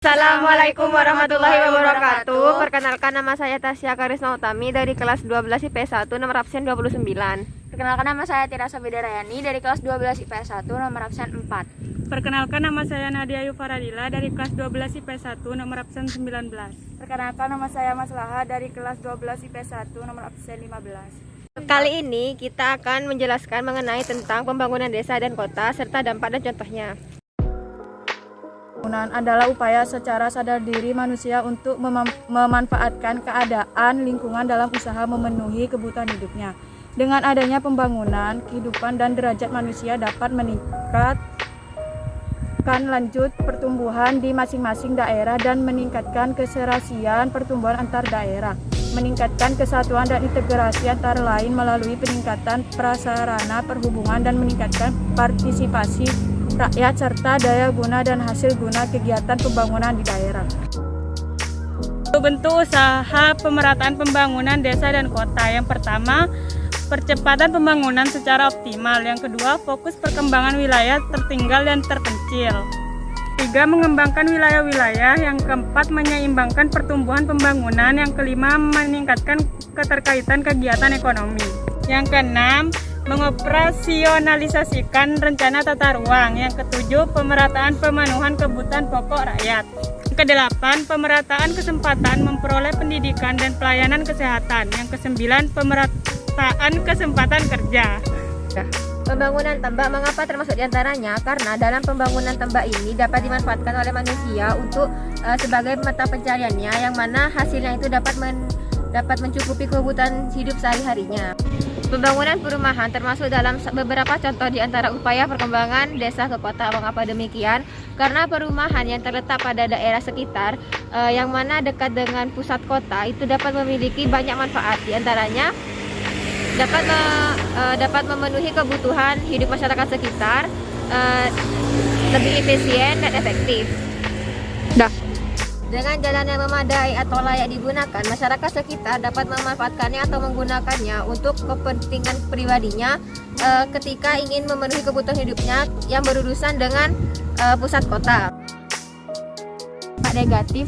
Assalamualaikum warahmatullahi wabarakatuh. Perkenalkan, nama saya Tasya Karisma Utami dari kelas 12 IPS 1 nomor absen 29. Perkenalkan, nama saya Tira Sabidayani dari kelas 12 IPS 1 nomor absen 4. Perkenalkan, nama saya Nadia Yufaradila dari kelas 12 IPS 1 nomor absen 19. Perkenalkan, nama saya Mas Laha dari kelas 12 IPS 1 nomor absen 15. Kali ini kita akan menjelaskan mengenai tentang pembangunan desa dan kota serta dampak dan contohnya. Pembangunan adalah upaya secara sadar diri manusia untuk memanfaatkan keadaan lingkungan dalam usaha memenuhi kebutuhan hidupnya. Dengan adanya pembangunan, kehidupan dan derajat manusia dapat meningkatkan lanjut pertumbuhan di masing-masing daerah dan meningkatkan keserasian pertumbuhan antar daerah, meningkatkan kesatuan dan integrasi antara lain melalui peningkatan prasarana perhubungan dan meningkatkan partisipasi rakyat serta daya guna dan hasil guna kegiatan pembangunan di daerah. Bentuk usaha pemerataan pembangunan desa dan kota. Yang pertama, percepatan pembangunan secara optimal. Yang kedua, fokus perkembangan wilayah tertinggal dan terpencil. Tiga, mengembangkan wilayah-wilayah. Yang keempat, menyeimbangkan pertumbuhan pembangunan. Yang kelima, meningkatkan keterkaitan kegiatan ekonomi. Yang keenam, mengoperasionalisasikan rencana tata ruang. Yang ketujuh, pemerataan pemenuhan kebutuhan pokok rakyat. Yang kedelapan, pemerataan kesempatan memperoleh pendidikan dan pelayanan kesehatan. Yang kesembilan, pemerataan kesempatan kerja. Pembangunan tambak mengapa termasuk diantaranya? Karena dalam pembangunan tambak ini dapat dimanfaatkan oleh manusia untuk sebagai mata pencariannya, yang mana hasilnya itu dapat mencukupi kebutuhan hidup sehari-harinya. Pembangunan perumahan termasuk dalam beberapa contoh di antara upaya perkembangan desa ke kota. Mengapa demikian? Karena perumahan yang terletak pada daerah sekitar yang mana dekat dengan pusat kota itu dapat memiliki banyak manfaat. Di antaranya dapat memenuhi kebutuhan hidup masyarakat sekitar lebih efisien dan efektif. Dengan jalan yang memadai atau layak digunakan, masyarakat sekitar dapat memanfaatkannya atau menggunakannya untuk kepentingan pribadinya ketika ingin memenuhi kebutuhan hidupnya yang berurusan dengan pusat kota. Dampak negatif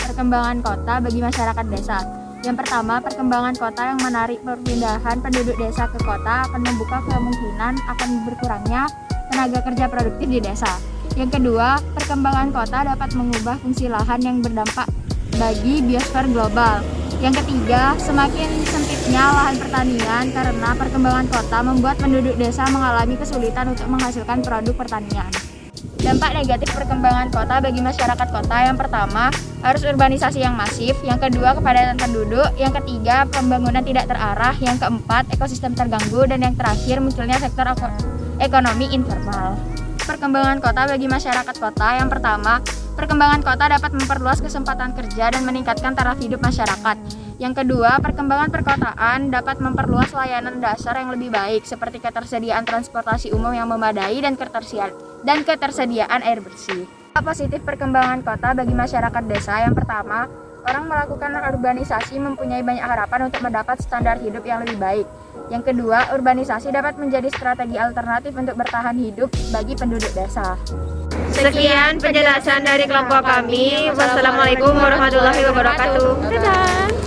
perkembangan kota bagi masyarakat desa. Yang pertama, perkembangan kota yang menarik perpindahan penduduk desa ke kota akan membuka kemungkinan akan berkurangnya tenaga kerja produktif di desa. Yang kedua, perkembangan kota dapat mengubah fungsi lahan yang berdampak bagi biosfer global. Yang ketiga, semakin sempitnya lahan pertanian karena perkembangan kota membuat penduduk desa mengalami kesulitan untuk menghasilkan produk pertanian. Dampak negatif perkembangan kota bagi masyarakat kota. Yang pertama, arus urbanisasi yang masif. Yang kedua, kepadatan penduduk. Yang ketiga, pembangunan tidak terarah. Yang keempat, ekosistem terganggu. Dan yang terakhir, munculnya sektor ekonomi informal. Perkembangan kota bagi masyarakat kota. Yang pertama, perkembangan kota dapat memperluas kesempatan kerja dan meningkatkan taraf hidup masyarakat. Yang kedua, perkembangan perkotaan dapat memperluas layanan dasar yang lebih baik seperti ketersediaan transportasi umum yang memadai dan ketersediaan air bersih. Positif perkembangan kota bagi masyarakat desa. Yang pertama, orang melakukan urbanisasi mempunyai banyak harapan untuk mendapat standar hidup yang lebih baik. Yang kedua, urbanisasi dapat menjadi strategi alternatif untuk bertahan hidup bagi penduduk desa. Sekian penjelasan dari kelompok kami. Wassalamualaikum warahmatullahi wabarakatuh. Dadah.